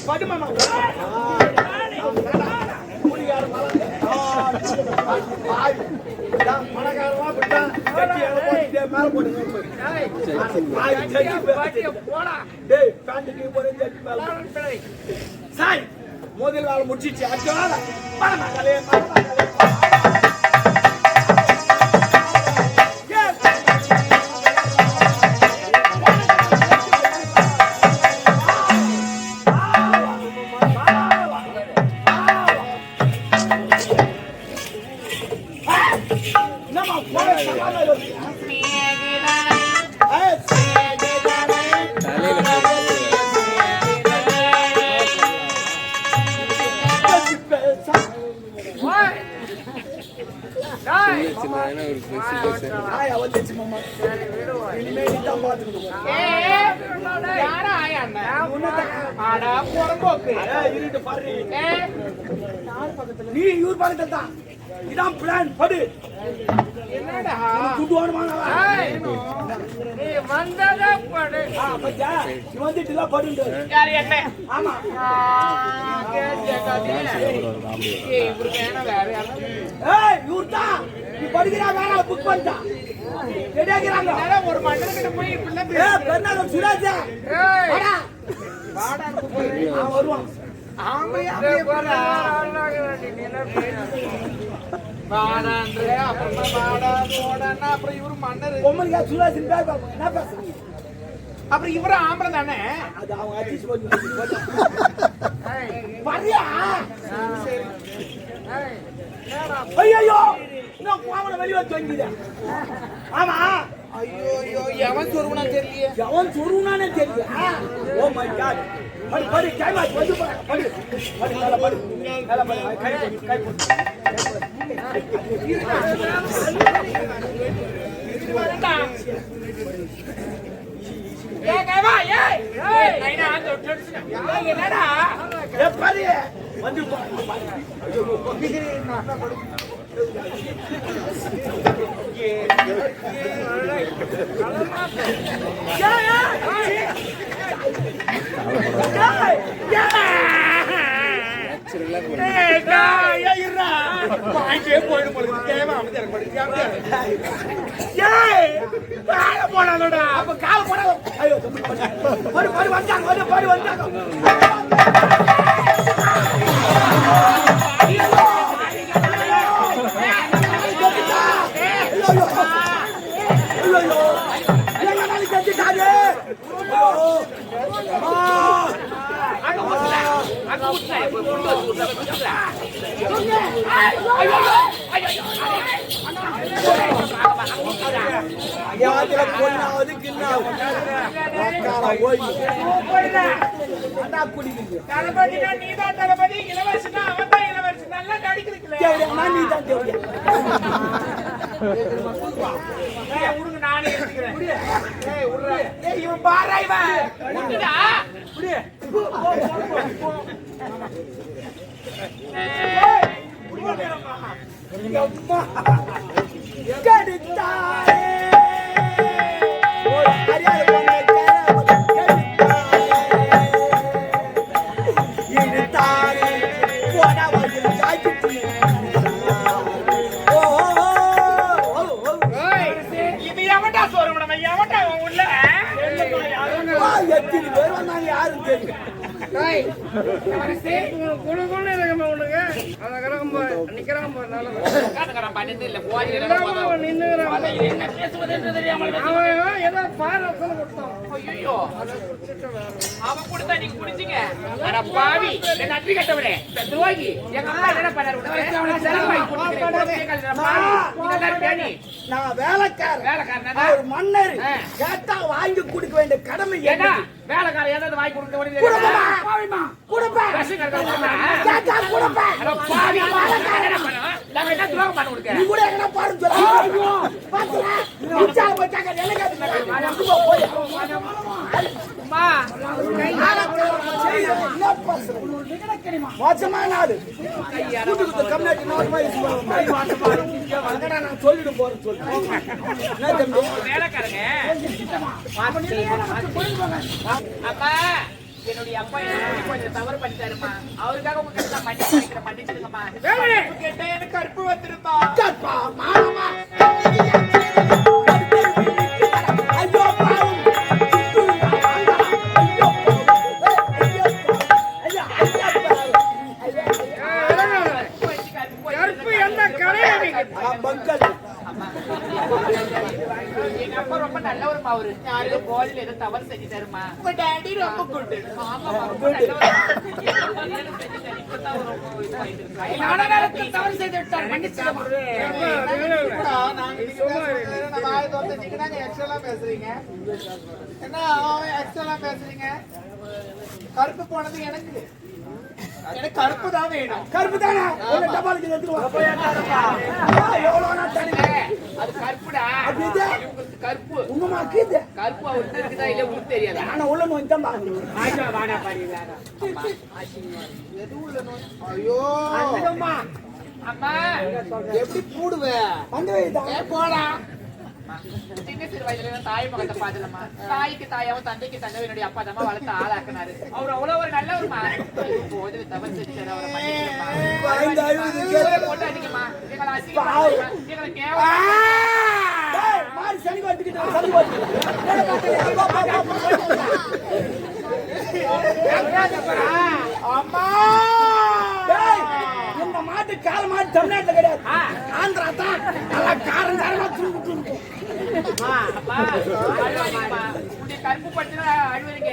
படுமாமா மனக்காரமா விட்டான் மேல போட்டு சாய் முதல் வேலை முடிச்சிச்சு அடுத்த வேலை மணமகளே நீ இவர் பக்கத்துல தான் இதான் பிளான் படு என்னடா நீ வந்ததா படு பச்சா நீ வந்துட்டுல படுங்க யார் என்ன ஆமா இவருக்கு என்ன வேற ஏய் இவர்தா நீ படிக்கிறா வேற புக் பண்ணா ரெடியாகிறாங்க ஒரு மண்டலக்கிட்ட போய் இப்படி பெண்ணால சுராஜா வாடா வாடா வருவான் ஆமையா போறா வாடான்றே அப்புறமா வாடா போடான்னா அப்புறம் இவரு மன்னர் பொம்மலியா சுராஜின் பேர் பாப்போம் என்ன பேசுறீங்க அப்புறம் இவரு ஆம்பளை தானே அது அவங்க அட்ஜஸ்ட் பண்ணி வரியா சரி ஐயோ நான் கோவல வெளிய வந்து ஆமா ஐயோ ஐயோ எவன் சொருவனா தெரியலையே எவன் சொருவனானே தெரியல ஓ மை காட் படி படி டைம் ஆச்சு வந்து படி படி நல்லா படி நல்லா படி கை போடு ஏய் கைவா ஏய் நைனா அந்த டென்ஷன் என்னடா ஏ படி வந்து ஐயோ கிதிரி நான் படி ये மன்னர் கேட்டா வாங்கி கொடுக்க வேண்டிய கடமை என்ன வேலைக்கார ஏதாவது வாங்கி கொடுக்க வேண்டியது சொல்லிட்டு போறேன் வேலைக்காரங்க அப்பா என்னுடைய அப்பா என்ன கொஞ்சம் தவறு பண்ணிட்டாருமா. அவருக்காக உங்ககிட்ட மன்னிச்சிருக்கமா. கேட்டா எனக்கு கருப்பு வந்துருமா. எங்க அப்பா ரொம்ப நல்லவருமா. அவரு யாரு போலில் ஏதோ தவறு செஞ்சுட்டாருமா. உங்க டாடி ரொம்ப குட். தவறு செய்து விட்டார். பேசுறீங்க. கருப்பு போனது எனக்கு கருப்பு தான் வேணும். கருப்பு தானே அது கருப்புடா. கருப்பு கருப்பு அவருக்கு இருக்குதா இல்ல உங்களுக்கு தெரியாது. ஆனா உள்ள நோய் தான் ஐயோ அம்மா எப்படி கூடுவேன் போடா. சின்ன சிறு வயதுல தாய் மகத்தை பாத்துலமா. தாய்க்கு தாயாவும் தந்தைக்கு தந்தை என்னுடைய அப்பா தான் வளர்த்து ஆளாக்குனாரு. அவர் அவ்வளவு ஒரு நல்ல ஒரு போது தவறு செஞ்சாரு. அவரை போட்டு அடிக்குமா. எங்களை அசிங்கமா எங்களை அம்மா இந்த மாட்டு கால மாட்டு தமிழ்நாட்டுல கிடையாது. ஆந்திரா தான் நல்லா காரம் காரமா கருப்பு பட்டு அழுவீங்க.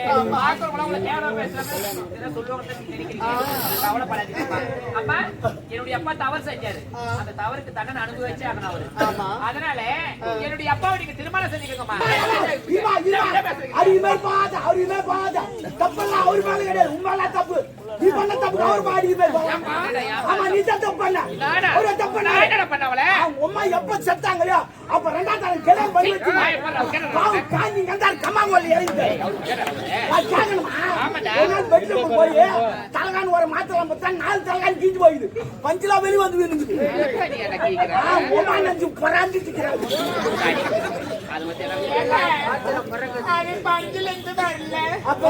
அப்பா என்னுடைய அப்பா தவறு செஞ்சாரு. அந்த தவறுக்கு தண்டனை அனுபவிச்சே ஆகணும் அவரு. அதனால என்னுடைய அப்பாவை நீங்க திருமணம் செஞ்சுக்கோங்கம்மா. தப்பெல்லாம் அவரு மேல கிடையாது. உண்மையில தப்பு நீ பண்ண தப்பு. அவர் பாடி ஆமா நீ தான் தப்பு பண்ண. அவரு தப்பு பண்ணவள உம்மா எப்ப செத்தாங்களையோ அப்ப ரெண்டாம் தரம் கல்யாணம் பண்ணி வச்சு காஞ்சி கண்டார் கம்மாங்கோலி இறங்கிட்டு பெட்ரூம் போய் தலகான் ஒரு மாத்திரம் பார்த்தா 4 தலகான் கீஞ்சு போயிடுது. பஞ்சிலா வெளி வந்து விழுந்து உமா நஞ்சு பராந்திச்சுக்கிறாரு. பஞ்சில இருந்துதான் இல்ல அப்ப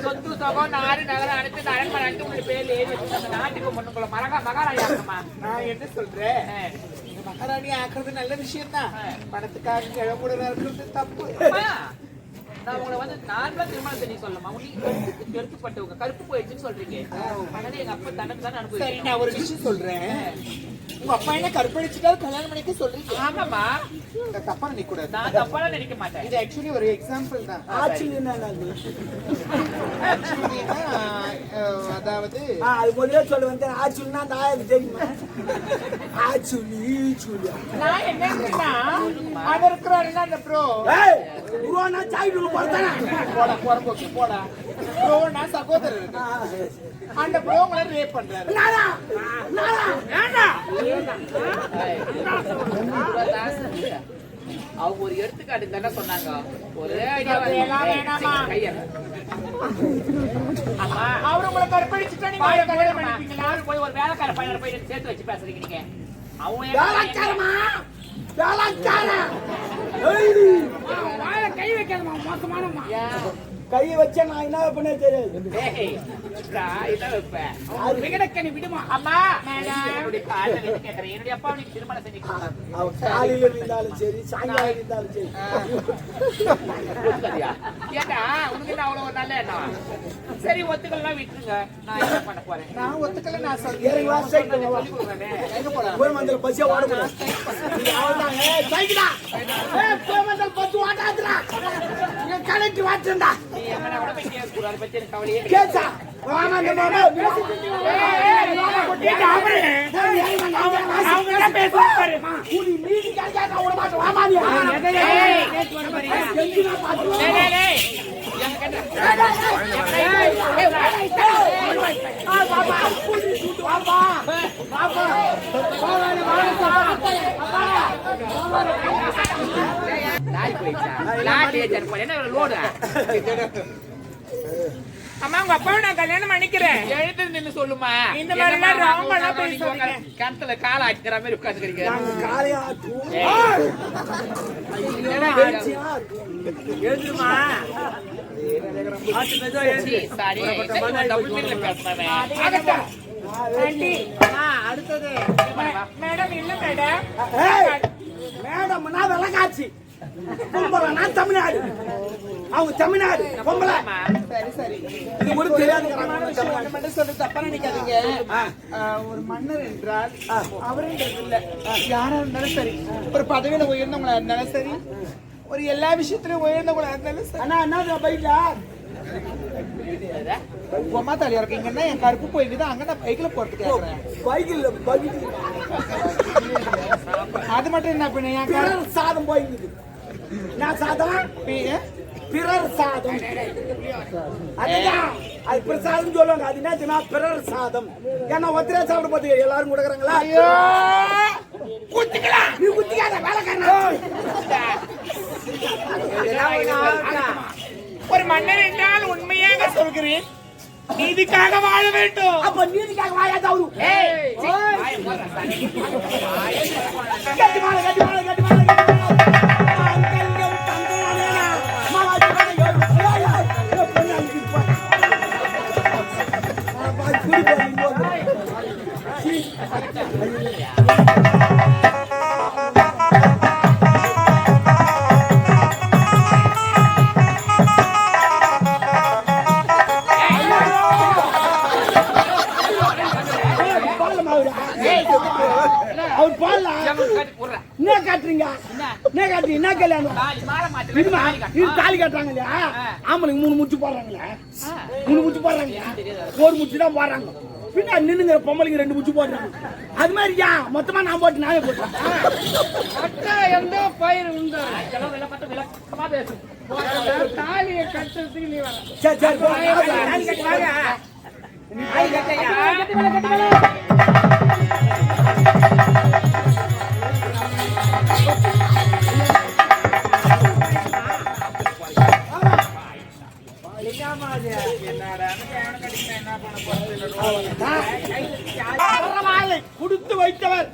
சொத்து சொகம் நாடு நகரம் அனைத்து அரண்மனை அனைத்து உங்களுடைய பேர்ல ஏறி நாட்டுக்கு பொண்ணுக்குள்ள மகாராணி ஆகணுமா. நான் என்ன சொல்றேன், மகாராணி ஆக்குறது நல்ல விஷயம் தான். பணத்துக்காக கிழமுட இருக்கிறது தப்பு. நான் உங்களை வந்து நார்மலா திருமணம் செஞ்சு சொல்லமா. எடுத்துப்பட்டவங்க கருப்பு போயிடுச்சுன்னு சொல்றீங்க. அதனால எங்க அப்பா தனக்கு தானே அனுபவிச்சு. சரி நான் ஒரு விஷயம் சொல்றேன். உங்க அப்பா என்ன கருப்படிச்சுட்டா கல்யாணம் பண்ணிக்க சொல்றீங்க. ஆமாமா தப்பா நினைக்க கூடாது. நான் தப்பா நினைக்க மாட்டேன். இது ஆக்சுவலி ஒரு எக்ஸாம்பிள் தான். அதாவது அது முதல்ல சொல்ல வந்து ஆச்சுன்னா நான் தெரியுமா. நான் என்ன அது இருக்கிறாருன்னா அந்த ப்ரோ உருவானா சாய்டு போறதானே போடா போறப்போக்கு போடா ப்ரோ நான் சகோதரர். அந்த ப்ரோ உங்களை ரேப் பண்றாரு. நானா நானா நானா அவங்க ஒரு எடுத்துக்காட்டு தானே சொன்னாங்க. ஒரே ஐடியா அவரு உங்களை கற்பழிச்சுட்டா நீங்க கல்யாணம் பண்ணிப்பீங்களா? போய் ஒரு வேலைக்கார பையனை போய் சேர்த்து வச்சு பேசுறீங்க நீங்க. அவங்க கை வைக்காதமா மோசமானமா. கை வச்சா நான் என்ன பண்ண தெரியாது. விகடக்கணி விடுமா அம்மா. என்னுடைய அப்பா திருமணம் செஞ்சுக்கலாம். காலையில இருந்தாலும் சரி சாயங்காலம் இருந்தாலும் சரி. ஏண்டா உனக்கு என்ன அவ்வளவு நல்ல எண்ணம். சரி ஒத்துக்கலாம் விட்டுருங்க. நான் என்ன பண்ண போறேன். நான் ஒத்துக்கல. நான் சொல்றேன் எங்க போறேன் கோயம்பந்தூர் பஸ்ஸே ஓடுறேன். பஸ் ஓட்டாதுடா கலெக்ட் வாட்டுடா. நீ என்ன கூட போய் கேஸ் கூட அதை பத்தி எனக்கு கவலையே கேச்சா. மாமா அந்த மாமா அவங்க என்ன பேசுறாரு. நீ மீதி கேட்காத ஓட மாட்டே. மாமா நீ கேஸ் வர பாரு. டேய் டேய் எங்க கேட்ட பாபா புடி சுட்டு பாபா பாபா லாய் போயிச்சா லாய் ஏஜர் போய் என்ன லோடு அம்மா உங்க அப்பாவை நான் கல்யாணம் பண்ணிக்கிறேன். எழுந்து நின்னு சொல்லுமா. இந்த மாதிரி எல்லாம் wrong எல்லாம் பேசாதீங்க. கிணத்துல கால ஆட்டிக்கிற மாதிரி உட்காந்துக்கிறீங்க. நாங்க காலையா ஆட்டுவோம். என்னடா எழுதுமா சாரி டபுள் மீனிங்ல பேசுறேன். ஆண்டி அடுத்தது மேடம் இல்ல மேடம். ஏய், மேடம் நான் விளக்காச்சு. பொம்பளை, நான் தமிழ்நாடு. அவங்க தமிழ்நாடு பொம்பளை. சரி சரி. இது கூட தெரியாது. ஒண்ணு மட்டும் சொல்லி தப்பா நினைக்காதீங்க. ஒரு மன்னர் என்றால் அவருன்றது இல்ல, யாரா இருந்தாலும் சரி, ஒரு பதவியில உயர்ந்தவங்களா இருந்தாலும் சரி, ஒரு எல்லா விஷயத்திலும் உயர்ந்தவங்களா இருந்தாலும் சரி. அண்ணா என்ன பைக்கா உமா தலையா இருக்கீங்கன்னா என் கருப்பு போயிட்டு அங்க நான் பைக்ல போறதுக்கு கேக்குறேன். பைக்கில் பைக்கு அது மட்டும் என்ன பண்ண என் பிறர் சாதம் போயிருக்கு. நான் சாதம் பிறர் சாதம். அதுதான் அது பிரசாதம் சொல்லுவாங்க. அது என்ன பிறர் சாதம். ஏன்னா ஒத்திரா சாப்பிட போது எல்லாரும் கொடுக்குறாங்களா? குத்திக்கலாம். நீ குத்திக்காத வேலைக்காரன். ஒரு மன்னர் என்றால் உண்மையாக சொல்கிறேன், நீதிக்காக வாழ வேண்டும். அப்ப நீதிக்காக வாயாத அவரு. கட்டி மாலை கட்டி மாலை கட்டி மாலை கட்டி மாலை. அங்கங்கம் தங்களானேனா மாவாஜி பண்ண யோடு. ஏய் பொண்ணு அங்கிப்பா. பாய் குடி போய் அவர் பால்ல என்ன காட்டுறீங்க? என்ன காட்டுறீங்க? என்ன கல்யாணம்? இது தாலி கட்டுறாங்க இல்லையா? ஆம்பளைங்க 3 முச்சு போடுறாங்களே. 3 முச்சு போடுறாங்க. ஒரு முச்சு தான் போடுறாங்க. பின்ன நின்னுங்கிற பொம்பளைங்க 2 முச்சு போடுறாங்க. அது மாதிரி மொத்தமா நான் போட்டு நானே போட்டேன். எந்த பயிர் உண்டு தாலியை கட்டுறதுக்கு நீ வர. சரி சரி தாலி கட்டி வாங்க. தாலி கட்டியா? குடுத்து வைத்தவர்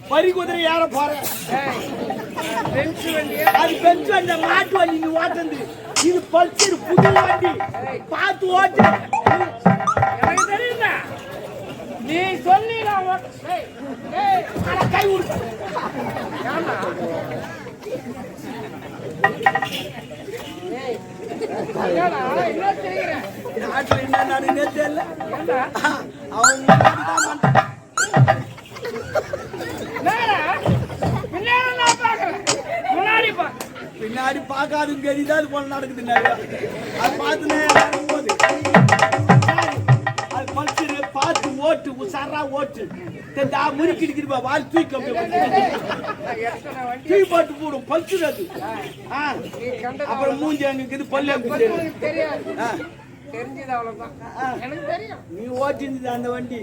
பறி குதிரை ஏற போற. அது பெஞ்சு அந்த மாட்டு வண்டி நீ ஓட்டுறது. இது பல்சர் புது வண்டி. பார்த்து ஓட்டு. எனக்கு தெரியல, நீ சொல்லி நான் கை விடு. என்ன செய்கிறேன் நாட்டுல என்ன நடந்தே தெரியல. அவன் முன்னாடி தான் பண்றான். பின்னாடி பார்க்காதுன்னு தெரியுதா? அது போல நடக்குது நிறைய. அது பார்த்துனே போது அது பல்சரு பார்த்து ஓட்டு உசாரா ஓட்டு. முறுக்கிட்டு வாழ் தூக்கி தூக்கி போட்டு போடும் பல்சர் அது. அப்புறம் மூஞ்சி அங்க பல்லு தெரியாது, தெரிஞ்சது அவ்வளவுதான். எனக்கு தெரியும் நீ ஓட்டிருந்தது அந்த வண்டி.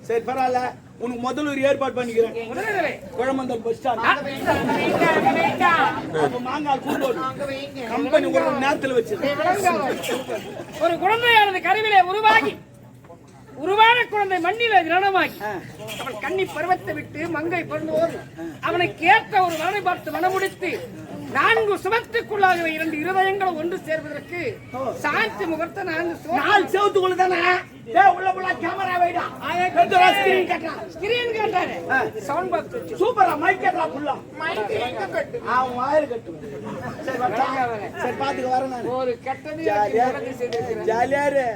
சரி பரவாயில்ல, உனக்கு முதல்ல ஒரு ஏற்பாடு பண்ணிக்கிறேன். குழம்பந்தல் பஸ் ஸ்டாண்ட் மாங்காய் கூண்டோடு கம்பெனி ஒரு நேரத்தில் வச்சு ஒரு குழந்தையானது கருவிலே உருவான குழந்தை மண்ணில கிரணமாகி அவன் கன்னி பருவத்தை விட்டு மங்கை பிறந்தோர் அவனுக்கு ஏற்ற ஒரு வரனை பார்த்து மனமுடித்து 4 சுமத்துக்குள்ளாக 2 இருதயங்களும் ஒன்று சேர்வதற்கு சாந்தி முகூர்த்த 4 செவத்துக்குள்ள தானே உள்ள உள்ள கேமரா வைடா. ஸ்கிரீன் கட்டா. ஸ்கிரீன் கட்டாரு. சவுண்ட் பாக்ஸ் வச்சு சூப்பரா மைக் கட்டா ஃபுல்லா. மைக் எங்க கட்டு? அவன் வாயில கட்டு. சரி வரடா. சரி பாத்துக்க வரேன் நான். ஒரு கட்டது செய்திருக்கிறேன். ஜாலியா இரு.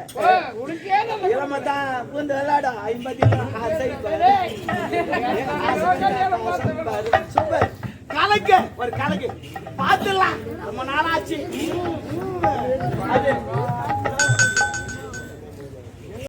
உனக்கு ஏதோ இளமதான் பூந்து விளையாடா. 50 ஆசை சூப்பர். கலக்கு ஒரு கலக்கு பாத்துடலாம். ரொம்ப நாளாச்சு. அது